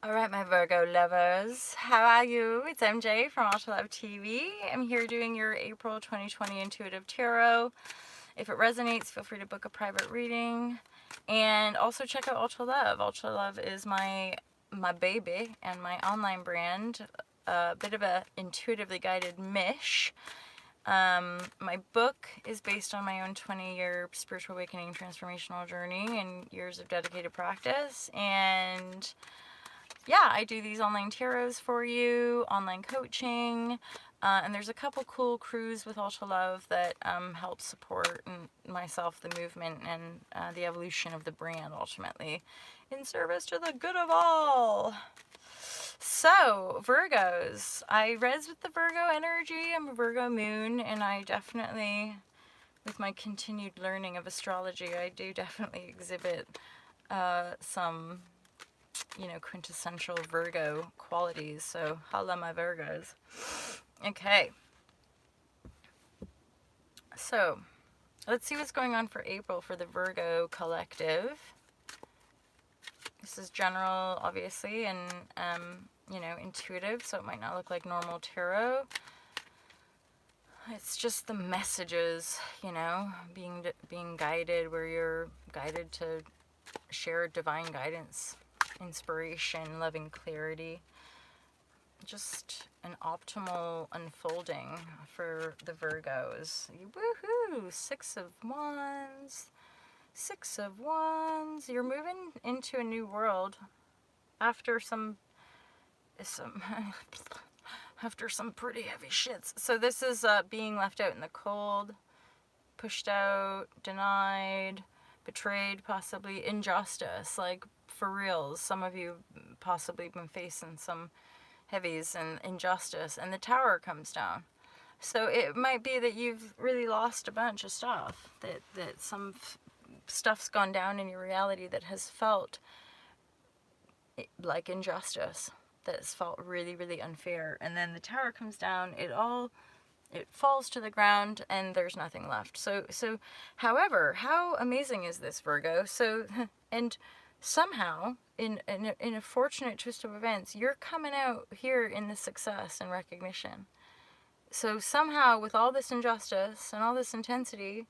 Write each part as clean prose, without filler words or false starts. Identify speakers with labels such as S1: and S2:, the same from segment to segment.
S1: Alright, my Virgo lovers, how are you? It's MJ from Auto Love TV. I'm here doing your April 2020 Intuitive Tarot. If it resonates, feel free to book a private reading. And also check out Ultra Love. Ultra Love is my baby and my online brand. A bit of a intuitively guided mish. My book is based on my own 20-year spiritual awakening transformational journey and years of dedicated practice. And yeah, I do these online tarots for you, online coaching, and there's a couple cool crews with Ultra Love that help support myself, the movement, and the evolution of the brand ultimately in service to the good of all. So, Virgos. I res with the Virgo energy. I'm a Virgo moon, and I definitely, with my continued learning of astrology, I do definitely exhibit some quintessential Virgo qualities. So, holla my Virgos. Okay. So, let's see what's going on for April for the Virgo collective. This is general, obviously, and, intuitive, so it might not look like normal tarot. It's just the messages, being guided, where you're guided to share divine guidance, inspiration, loving clarity. Just an optimal unfolding for the Virgos. Woohoo! Six of Wands. Six of Wands. You're moving into a new world after some after some pretty heavy shits. So this is being left out in the cold, pushed out, denied, betrayed, possibly injustice. Like, for realz, some of you possibly been facing some heavies and injustice, and the tower comes down. So it might be that you've really lost a bunch of stuff, that some stuff's gone down in your reality that has felt like injustice, that's felt really, really unfair. And then the tower comes down, it falls to the ground, and there's nothing left. So however, how amazing is this, Virgo? So, and somehow, in a fortunate twist of events, you're coming out here in the success and recognition. So somehow, with all this injustice and all this intensity,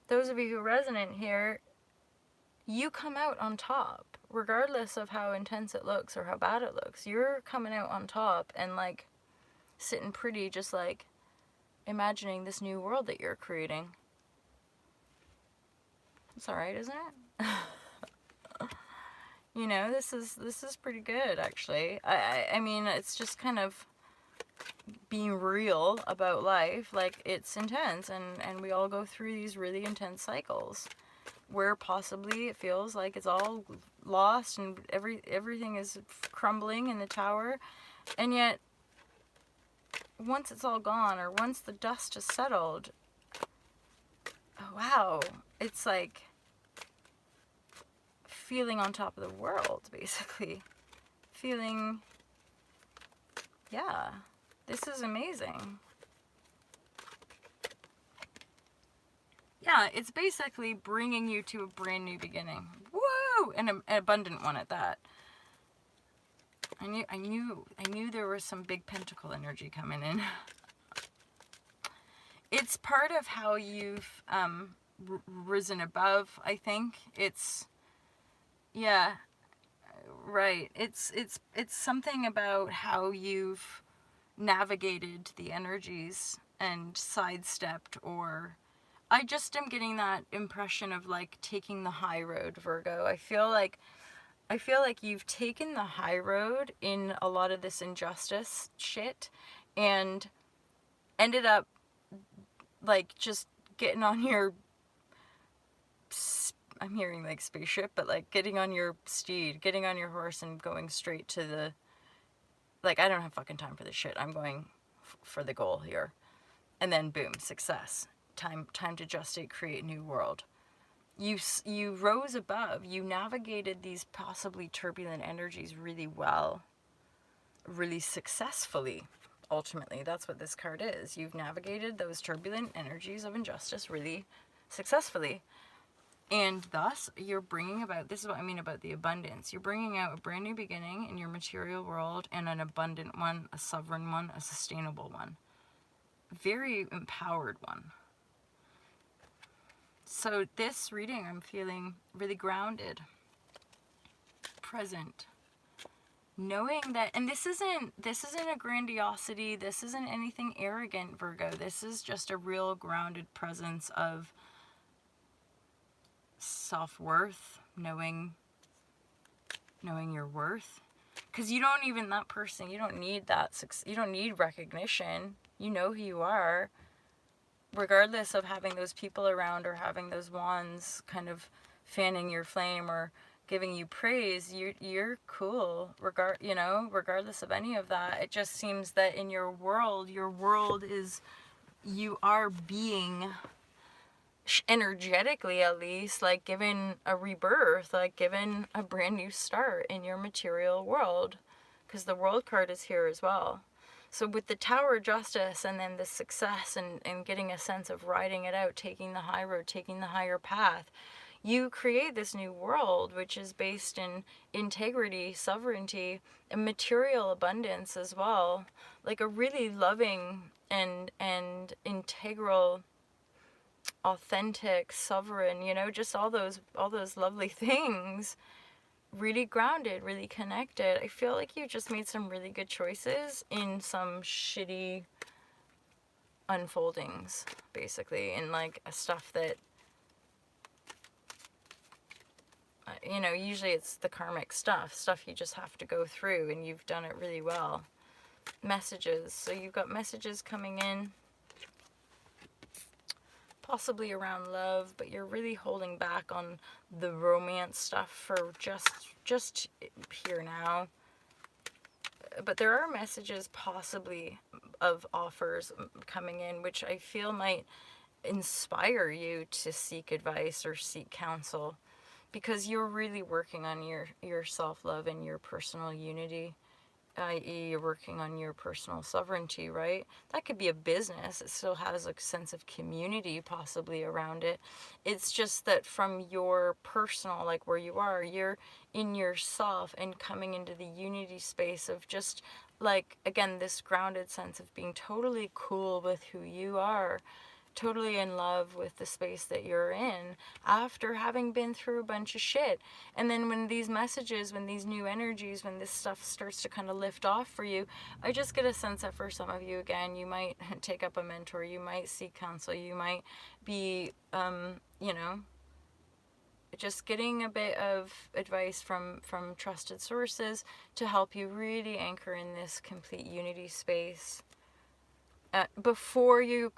S1: those of you who resonate here, you come out on top, regardless of how intense it looks or how bad it looks. You're coming out on top and, like, sitting pretty, just like imagining this new world that you're creating. It's alright, isn't it? This is pretty good, actually. I mean, it's just kind of being real about life. Like, it's intense, and we all go through these really intense cycles where possibly it feels like it's all lost and everything is crumbling in the tower, and yet once it's all gone, or once the dust has settled, wow, it's like feeling on top of the world, basically. Feeling, yeah, this is amazing. Yeah, it's basically bringing you to a brand new beginning. Woo! And an abundant one at that. I knew there was some big pentacle energy coming in. It's part of how you've risen above, I think. It's, yeah, right. It's something about how you've navigated the energies and sidestepped, or I just am getting that impression of, like, taking the high road, Virgo. I feel like you've taken the high road in a lot of this injustice shit and ended up, like, just getting on your, I'm hearing like spaceship, but like getting on your steed, getting on your horse and going straight to the, like, I don't have fucking time for this shit. I'm going for the goal here. And then boom, success. Time to gestate, create new world. You rose above. You navigated these possibly turbulent energies really well, really successfully. Ultimately, that's what this card is. You've navigated those turbulent energies of injustice really successfully. And thus, you're bringing about, this is what I mean about the abundance. You're bringing out a brand new beginning in your material world, and an abundant one, a sovereign one, a sustainable one. Very empowered one. So this reading, I'm feeling really grounded, present, knowing that, and this isn't a grandiosity, this isn't anything arrogant, Virgo. This is just a real grounded presence of self-worth, knowing your worth. Because you don't even, that person, you don't need you don't need recognition. You know who you are, regardless of having those people around or having those wands kind of fanning your flame or giving you praise. You're cool, regardless of any of that. It just seems that in your world is, you are being energetically, at least, like given a rebirth, like given a brand new start in your material world, because the world card is here as well. So with the Tower of Justice and then the success and getting a sense of riding it out, taking the high road, taking the higher path, you create this new world, which is based in integrity, sovereignty, and material abundance as well. Like a really loving and integral, authentic, sovereign, just all those lovely things. Really grounded, really connected. I feel like you just made some really good choices in some shitty unfoldings, basically, in like stuff that, usually it's the karmic stuff you just have to go through, and you've done it really well. Messages. So you've got messages coming in, possibly around love, but you're really holding back on the romance stuff for just here now. But there are messages possibly of offers coming in, which I feel might inspire you to seek advice or seek counsel, because you're really working on your self-love and your personal unity, i.e. you're working on your personal sovereignty, right? That could be a business. It still has a sense of community possibly around it. It's just that from your personal, like where you are, you're in yourself and coming into the unity space of just like, again, this grounded sense of being totally cool with who you are, totally in love with the space that you're in after having been through a bunch of shit. And then when these messages, when these new energies, when this stuff starts to kind of lift off for you, I just get a sense that for some of you, again, you might take up a mentor, you might seek counsel, you might be, just getting a bit of advice from trusted sources to help you really anchor in this complete unity space. Before you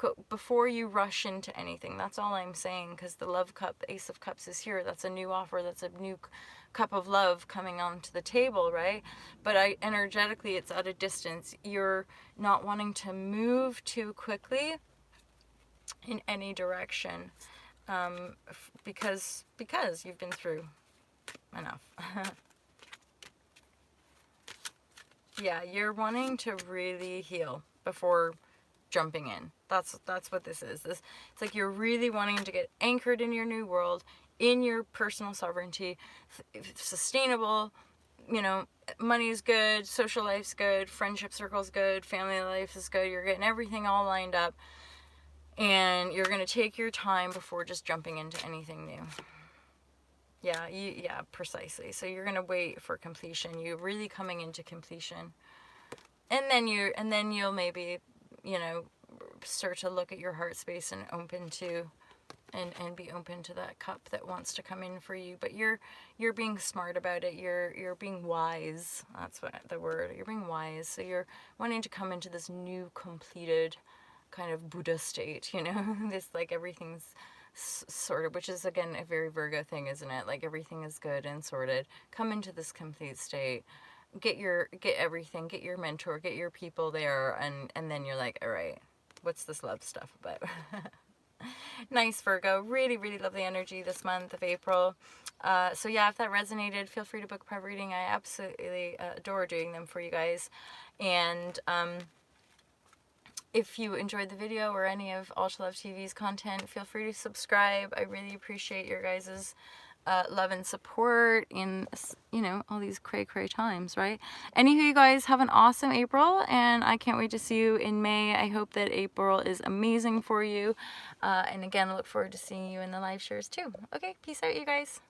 S1: rush into anything. That's all I'm saying, because the love cup, the Ace of Cups is here. That's a new offer. That's a new cup of love coming onto the table, right? But energetically, it's at a distance. You're not wanting to move too quickly in any direction, because you've been through enough. Yeah, you're wanting to really heal before jumping in. That's what this is. It's like you're really wanting to get anchored in your new world, in your personal sovereignty, sustainable, money's good, social life's good, friendship circle's good, family life is good. You're getting everything all lined up, and you're going to take your time before just jumping into anything new. Yeah, precisely. So you're going to wait for completion. You're really coming into completion. And then you'll maybe, start to look at your heart space and open to, and be open to that cup that wants to come in for you. But you're being smart about it. You're being wise. That's what the word. You're being wise. So you're wanting to come into this new completed kind of Buddha state, this like everything's sorted, which is again a very Virgo thing, isn't it? Like everything is good and sorted. Come into this complete state. Get everything, get your mentor, get your people there, and then you're like, all right, what's this love stuff about? Nice, Virgo. Really, really lovely energy this month of April. So yeah, if that resonated, feel free to book a private reading. I absolutely adore doing them for you guys. And If you enjoyed the video or any of Ultra Love TV's content, feel free to subscribe. I really appreciate your guys' love and support in, you know, all these cray times, right? Anywho, you guys have an awesome April, and I can't wait to see you in May. I hope that April is amazing for you. And again, I look forward to seeing you in the live shares too. Okay, peace out, you guys.